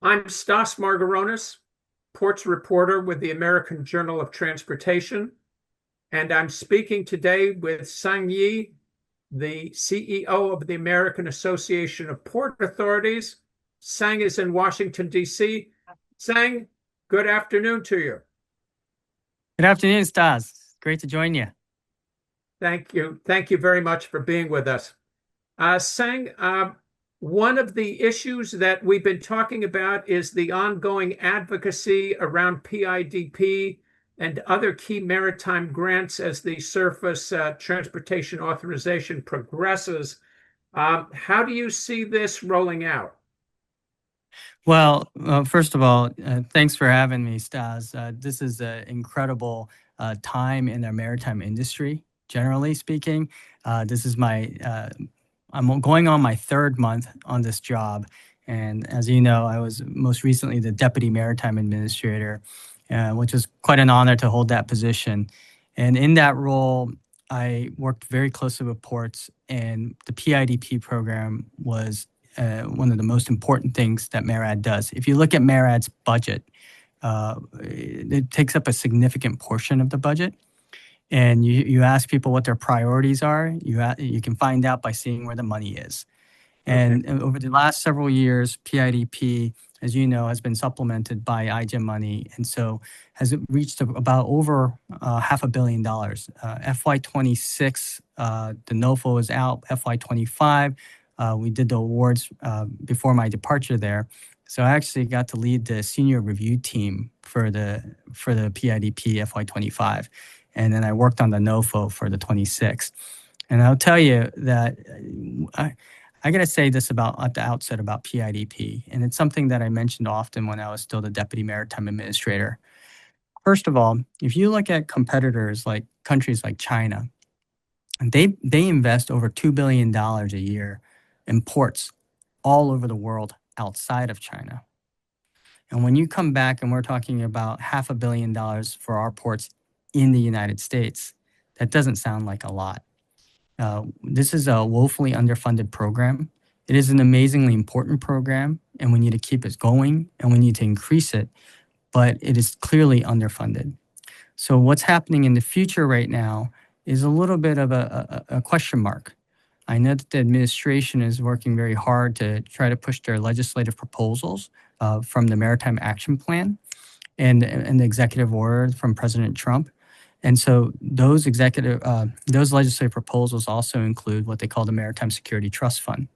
I'm Stas Margaronis, ports reporter with the American Journal of Transportation, and I'm speaking today with Sang Yi, the CEO of the American Association of Port Authorities. Sang is in Washington, D.C. Sang, good afternoon to you. Good afternoon, Stas. Great to join you. Thank you. Thank you very much for being with us. Sang, one of the issues that we've been talking about is the ongoing advocacy around PIDP and other key maritime grants as the Surface Transportation Authorization progresses. How do you see this rolling out? Well, first of all, thanks for having me, Stas. This is an incredible time in the maritime industry, generally speaking. This is I'm going on my third month on this job. And as you know, I was most recently the Deputy Maritime Administrator, which was quite an honor to hold that position. And in that role, I worked very closely with ports, and the PIDP program was one of the most important things that MARAD does. If you look at MARAD's budget, it takes up a significant portion of the budget. And you ask people what their priorities are, you can find out by seeing where the money is. And over the last several years, PIDP, as you know, has been supplemented by AJOT money, and so has it reached about over $500 million. FY26, the NOFO is out. FY25, we did the awards before my departure there. So I actually got to lead the senior review team for the PIDP FY25. And then I worked on the NOFO for the 26. And I'll tell you that I got to say this at the outset about PIDP, and it's something that I mentioned often when I was still the Deputy Maritime Administrator. First of all, if you look at competitors like countries like China, they invest over $2 billion a year in ports all over the world outside of China. And when you come back and we're talking about $500 million for our ports in the United States, that doesn't sound like a lot. This is a woefully underfunded program. It is an amazingly important program, and we need to keep it going, and we need to increase it, but it is clearly underfunded. So what's happening in the future right now is a little bit of a question mark. I know that the administration is working very hard to try to push their legislative proposals from the Maritime Action Plan and the executive order from President Trump. And so those legislative proposals also include what they call the Maritime Security Trust Fund.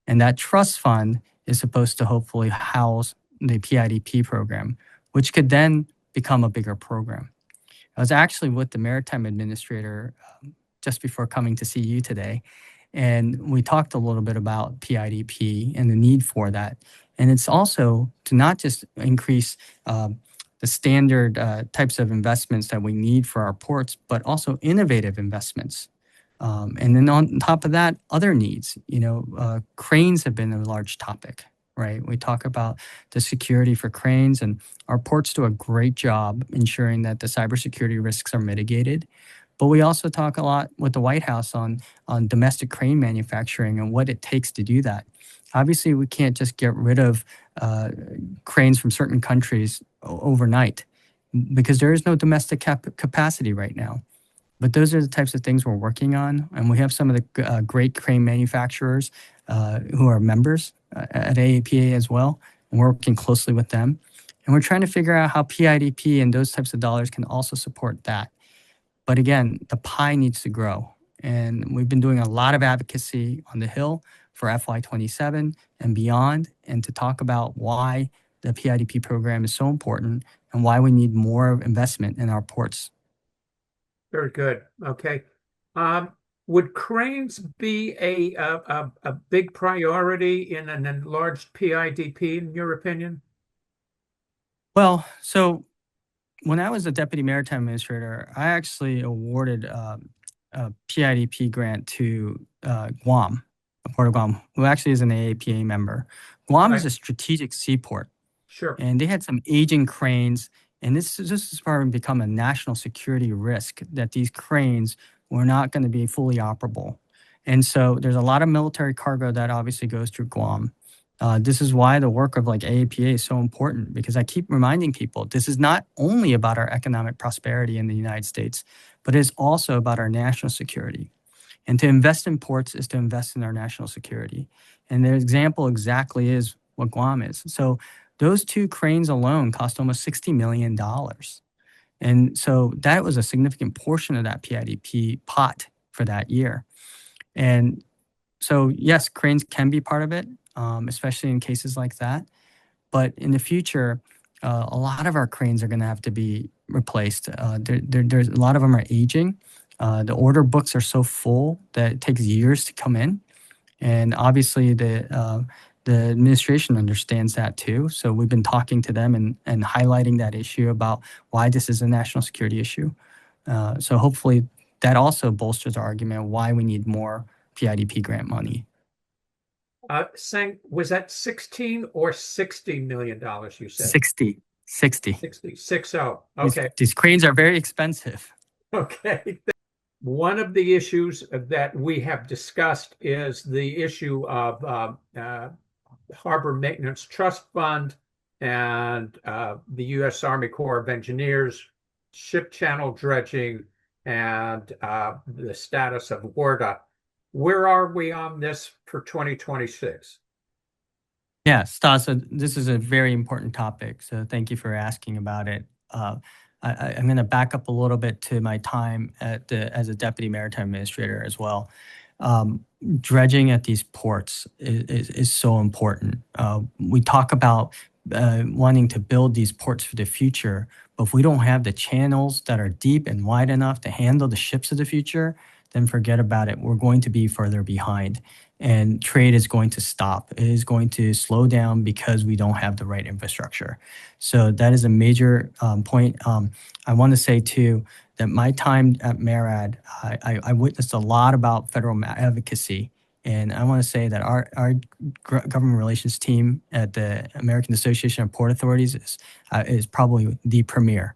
And that trust fund is supposed to hopefully house the PIDP program, which could then become a bigger program. I was actually with the Maritime Administrator just before coming to see you today, and we talked a little bit about PIDP and the need for that. And it's also to not just increase the standard types of investments that we need for our ports, but also innovative investments. And then on top of that, other needs. Cranes have been a large topic, right? We talk about the security for cranes, and our ports do a great job ensuring that the cybersecurity risks are mitigated. But we also talk a lot with the White House on domestic crane manufacturing and what it takes to do that. Obviously, we can't just get rid of cranes from certain countries overnight because there is no domestic capacity right now. But those are the types of things we're working on. And we have some of the great crane manufacturers who are members at AAPA as well. And we're working closely with them. And we're trying to figure out how PIDP and those types of dollars can also support that. But again, the pie needs to grow. And we've been doing a lot of advocacy on the Hill for FY27 and beyond, and to talk about why the PIDP program is so important and why we need more investment in our ports. Very good. Okay. Would cranes be a big priority in an enlarged PIDP, in your opinion? Well, so when I was a Deputy Maritime Administrator, I actually awarded a PIDP grant to Guam, Port of Guam, who actually is an AAPA member. Guam is a strategic seaport. Sure. And they had some aging cranes, and this has probably become a national security risk that these cranes were not going to be fully operable. And so there's a lot of military cargo that obviously goes through Guam. This is why the work of like AAPA is so important, because I keep reminding people this is not only about our economic prosperity in the United States, but it's also about our national security. And to invest in ports is to invest in our national security. And the example exactly is what Guam is. So those two cranes alone cost almost $60 million. And so that was a significant portion of that PIDP pot for that year. And so, yes, cranes can be part of it, especially in cases like that. But in the future, a lot of our cranes are going to have to be replaced. There's a lot of them are aging. The order books are so full that it takes years to come in. And obviously, the administration understands that too. So we've been talking to them and highlighting that issue about why this is a national security issue. So hopefully that also bolsters our argument why we need more PIDP grant money. Sang, was that 16 or $60 million you said? 60. 60, 60. Okay. These cranes are very expensive. Okay. One of the issues that we have discussed is the issue of Harbor Maintenance Trust Fund and the U.S. Army Corps of Engineers, ship channel dredging, and the status of WRDA. Where are we on this for 2026? Yeah, Stas, so this is a very important topic. So thank you for asking about it. I'm going to back up a little bit to my time as a deputy maritime administrator as well. Dredging at these ports is so important. We talk about wanting to build these ports for the future, but if we don't have the channels that are deep and wide enough to handle the ships of the future, then forget about it. We're going to be further behind, and trade is going to stop. It is going to slow down because we don't have the right infrastructure. So that is a major point. I want to say too that my time at MARAD, I witnessed a lot about federal advocacy. And I want to say that our government relations team at the American Association of Port Authorities is probably the premier.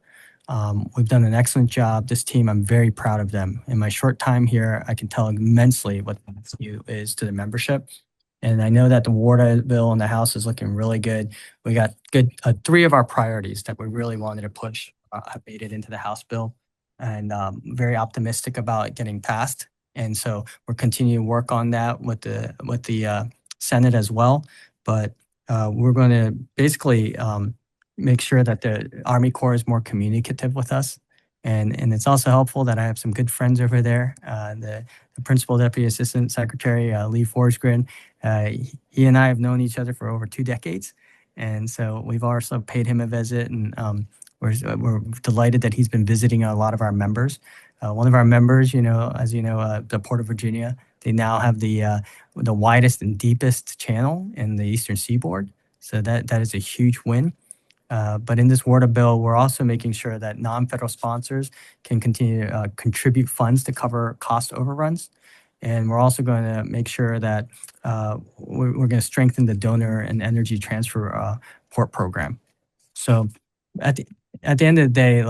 We've done an excellent job. This team, I'm very proud of them. In my short time here, I can tell immensely what the value is to the membership. And I know that the WRDA bill in the House is looking really good. We got good 3 of our priorities that we really wanted to push have made it into the House bill, and very optimistic about it getting passed. And so we're continuing to work on that with the Senate as well. But we're going to basically make sure that the Army Corps is more communicative with us. And it's also helpful that I have some good friends over there. The Principal Deputy Assistant Secretary, Lee Forsgren, he and I have known each other for over 2 decades. And so we've also paid him a visit, and we're delighted that he's been visiting a lot of our members. One of our members, as you know, the Port of Virginia, they now have the widest and deepest channel in the Eastern Seaboard. So that is a huge win. But in this WRDA bill, we're also making sure that non-federal sponsors can continue to contribute funds to cover cost overruns. And we're also going to make sure that we're going to strengthen the donor and energy transfer port program. So at the end of the day,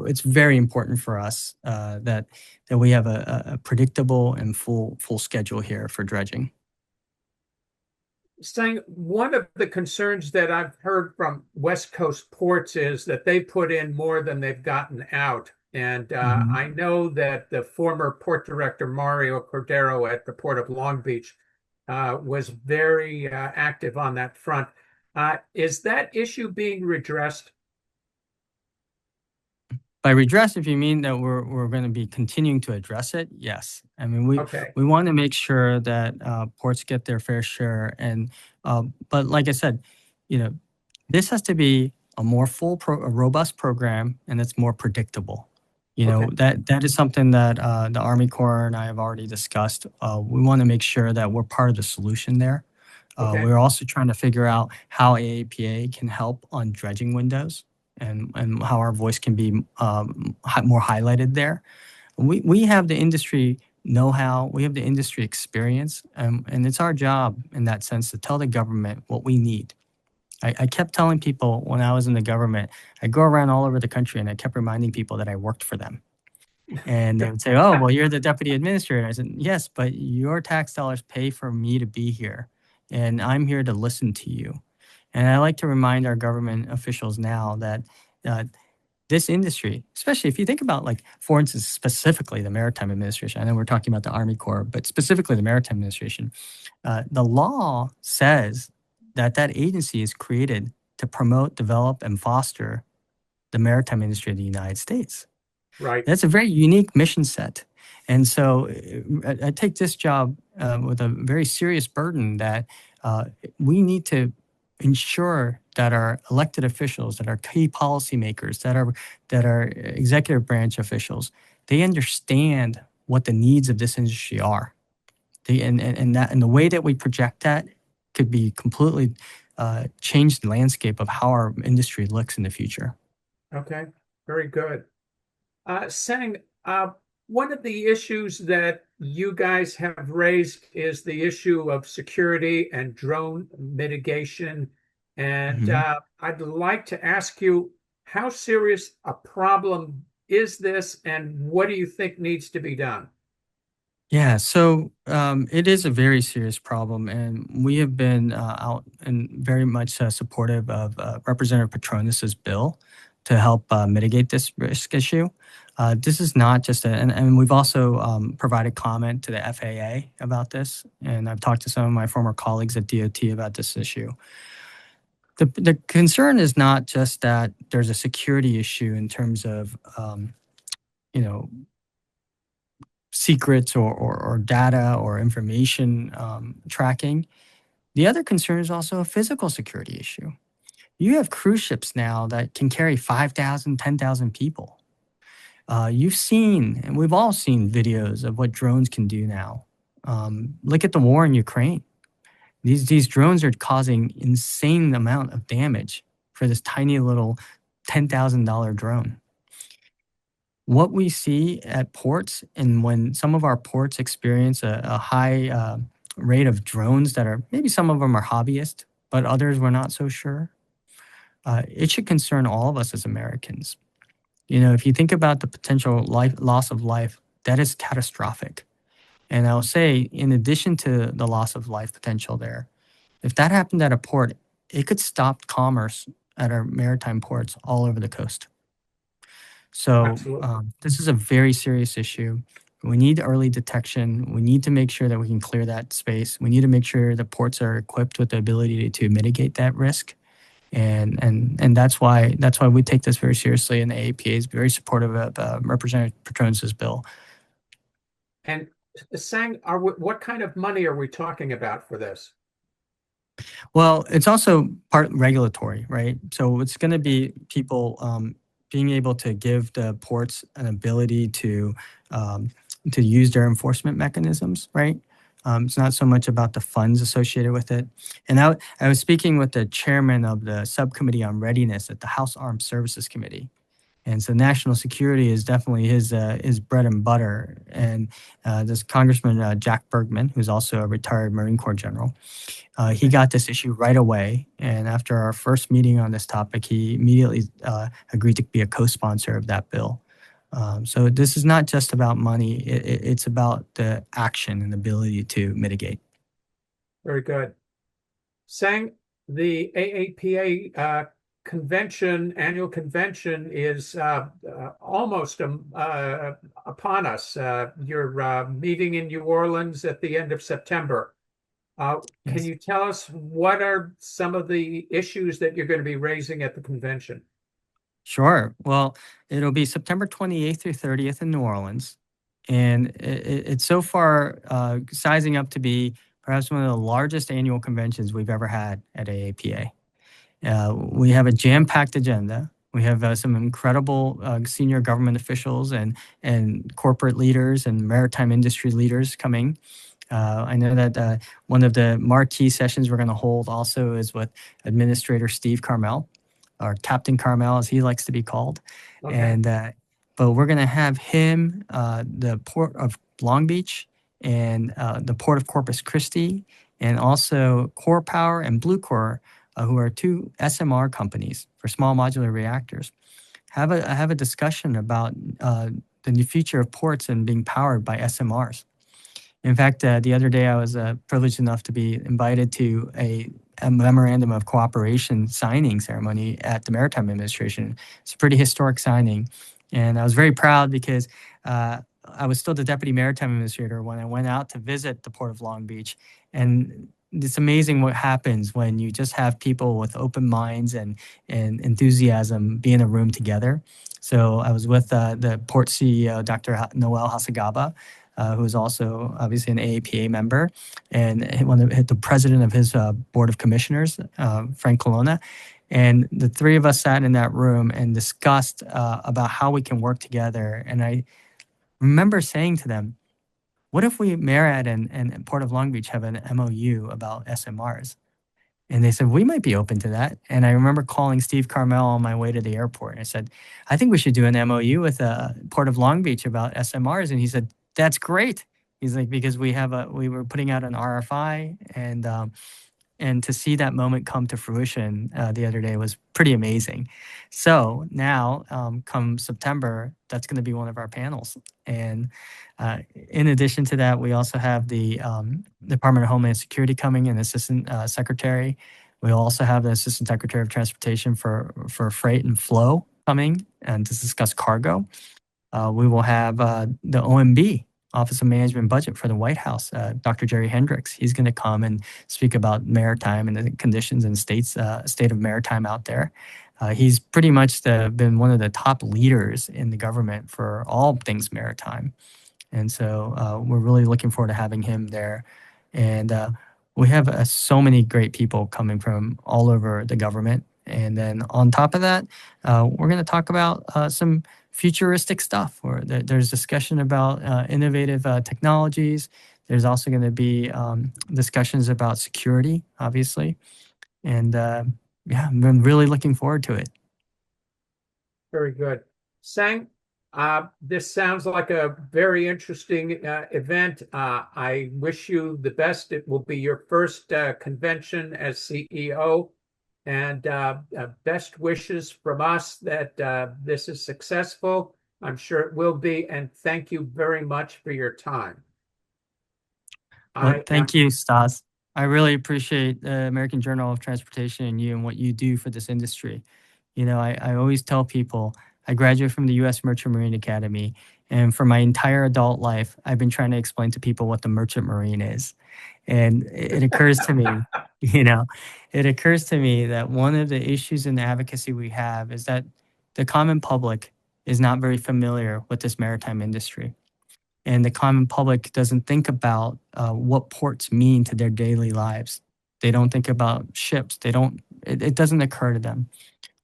it's very important for us that we have a predictable and full schedule here for dredging. Saying one of the concerns that I've heard from West Coast ports is that they put in more than they've gotten out. And I know that the former port director, Mario Cordero at the Port of Long Beach, was very active on that front. Is that issue being redressed? By redress, if you mean that we're going to be continuing to address it, yes. I mean, we want to make sure that ports get their fair share. And but like I said, this has to be a more a robust program, and it's more predictable. That is something that the Army Corps and I have already discussed. We want to make sure that we're part of the solution there. We're also trying to figure out how AAPA can help on dredging windows, and how our voice can be more highlighted there. We have the industry know-how, we have the industry experience, and it's our job in that sense to tell the government what we need. I kept telling people when I was in the government, I go around all over the country and I kept reminding people that I worked for them. And they would say, oh, well, you're the deputy administrator. I said, yes, but your tax dollars pay for me to be here. and I'm here to listen to you. And I like to remind our government officials now that uh, this industry, especially if you think about, like, for instance, specifically the Maritime Administration. I know we're talking about the Army Corps, but specifically the Maritime Administration. The law says that that agency is created to promote, develop, and foster the maritime industry of the United States. Right. That's a very unique mission set. And so I take this job with a very serious burden that we need to ensure that our elected officials, that our key policymakers, that our executive branch officials, they understand what the needs of this industry are. And the way that we project that could be completely change the landscape of how our industry looks in the future. Okay. Very good. Sang, one of the issues that you guys have raised is the issue of security and drone mitigation. And Mhm. I'd like to ask you, how serious a problem is this, and what do you think needs to be done? Yeah, so it is a very serious problem, and we have been out and very much supportive of Representative Petronus's bill to help mitigate this risk issue. This is not just and we've also provided comment to the FAA about this, and I've talked to some of my former colleagues at DOT about this issue. The concern is not just that there's a security issue in terms of you know secrets or data or information tracking. The other concern is also a physical security issue. You have cruise ships now that can carry 5,000, 10,000 people. You've seen, and we've all seen videos of what drones can do now. Look at the war in Ukraine. These drones are causing insane amount of damage for this tiny little $10,000 drone. What we see at ports, and when some of our ports experience a high rate of drones that are, maybe some of them are hobbyists, but others we're not so sure, it should concern all of us as Americans. If you think about the potential loss of life, that is catastrophic. And I'll say, in addition to the loss of life potential there, if that happened at a port, it could stop commerce at our maritime ports all over the coast. So Absolutely. this is a very serious issue. We need early detection. We need to make sure that we can clear that space. We need to make sure the ports are equipped with the ability to mitigate that risk. And that's why we take this very seriously. And the AAPA is very supportive of Representative Petronus's bill. And Sang, what kind of money are we talking about for this? Well, it's also part regulatory, right? So it's going to be people being able to give the ports an ability to use their enforcement mechanisms, right? It's not so much about the funds associated with it. And I was speaking with the chairman of the subcommittee on readiness at the House Armed Services Committee. And so national security is definitely his bread and butter. And this Congressman Jack Bergman, who's also a retired Marine Corps general, he got this issue right away. And after our first meeting on this topic, he immediately agreed to be a co-sponsor of that bill. So this is not just about money. It's about the action and ability to mitigate. Very good. Sang, the AAPA annual convention is almost upon us. You're meeting in New Orleans at the end of September. Can Yes. you tell us what are some of the issues that you're going to be raising at the convention? Sure. Well, it'll be September 28th through 30th in New Orleans. And it's so far sizing up to be perhaps one of the largest annual conventions we've ever had at AAPA. We have a jam-packed agenda. We have some incredible senior government officials and corporate leaders and maritime industry leaders coming. I know that one of the marquee sessions we're going to hold also is with Administrator Steve Carmel, or Captain Carmel, as he likes to be called. Okay. And but we're going to have him, the Port of Long Beach, and the Port of Corpus Christi, and also Core Power and Blue Core, who are two SMR companies for small modular reactors, have a discussion about the new future of ports and being powered by SMRs. In fact, the other day I was privileged enough to be invited to a memorandum of cooperation signing ceremony at the Maritime Administration. It's a pretty historic signing. And I was very proud because I was still the Deputy Maritime Administrator when I went out to visit the Port of Long Beach. And it's amazing what happens when you just have people with open minds and enthusiasm be in a room together. So I was with the port CEO, Dr. Noel Hasagaba, who is also obviously an AAPA member, and the president of his board of commissioners, Frank Colonna. And the three of us sat in that room and discussed about how we can work together. And I remember saying to them, what if we, MARAD and Port of Long Beach, have an MOU about SMRs? And they said, we might be open to that. And I remember calling Steve Carmel on my way to the airport. And I said, I think we should do an MOU with Port of Long Beach about SMRs. And he said, that's great. He's like, because we were putting out an RFI, and to see that moment come to fruition the other day was pretty amazing. So now, come September, that's going to be one of our panels. And in addition to that, we also have the Department of Homeland Security coming, an assistant secretary. We also have the assistant secretary of transportation for freight and flow coming and to discuss cargo. We will have the OMB, Office of Management and Budget for the White House, Dr. Jerry Hendricks. He's going to come and speak about maritime and the conditions and state of maritime out there. He's pretty much been one of the top leaders in the government for all things maritime. And so we're really looking forward to having him there. And we have so many great people coming from all over the government. And then on top of that, we're going to talk about some futuristic stuff, where there's discussion about innovative technologies. There's also going to be discussions about security, obviously. And yeah, I'm really looking forward to it. Very good. Sang, this sounds like a very interesting event. I wish you the best. It will be your first convention as CEO. And best wishes from us that this is successful. I'm sure it will be. And thank you very much for your time. Well, thank you, Stas. I really appreciate the American Journal of Transportation and you and what you do for this industry. You know, I always tell people I graduated from the U.S. Merchant Marine Academy, and for my entire adult life, I've been trying to explain to people what the Merchant Marine is. And it occurs to me, it occurs to me that one of the issues in advocacy we have is that the common public is not very familiar with this maritime industry. And the common public doesn't think about what ports mean to their daily lives. They don't think about ships. It doesn't occur to them.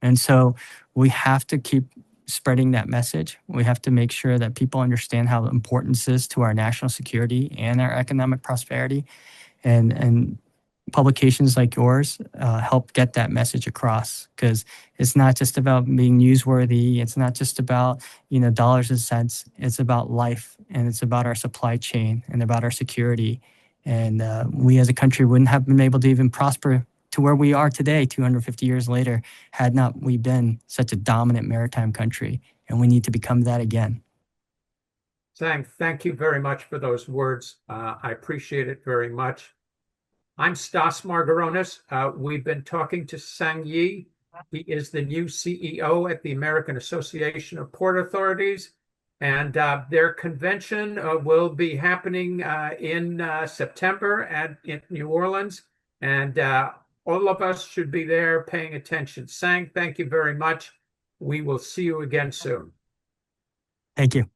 And so we have to keep spreading that message. We have to make sure that people understand how important this is to our national security and our economic prosperity. And publications like yours help get that message across, because it's not just about being newsworthy. It's not just about, dollars and cents. It's about life, and it's about our supply chain and about our security. And we as a country wouldn't have been able to even prosper to where we are today, 250 years later, had not we been such a dominant maritime country. And we need to become that again. Sang, thank you very much for those words. I appreciate it very much. I'm Stas Margaronis. We've been talking to Sang Yi. He is the new CEO at the American Association of Port Authorities. And their convention will be happening in September in New Orleans. And all of us should be there paying attention. Sang, thank you very much. We will see you again soon. Thank you.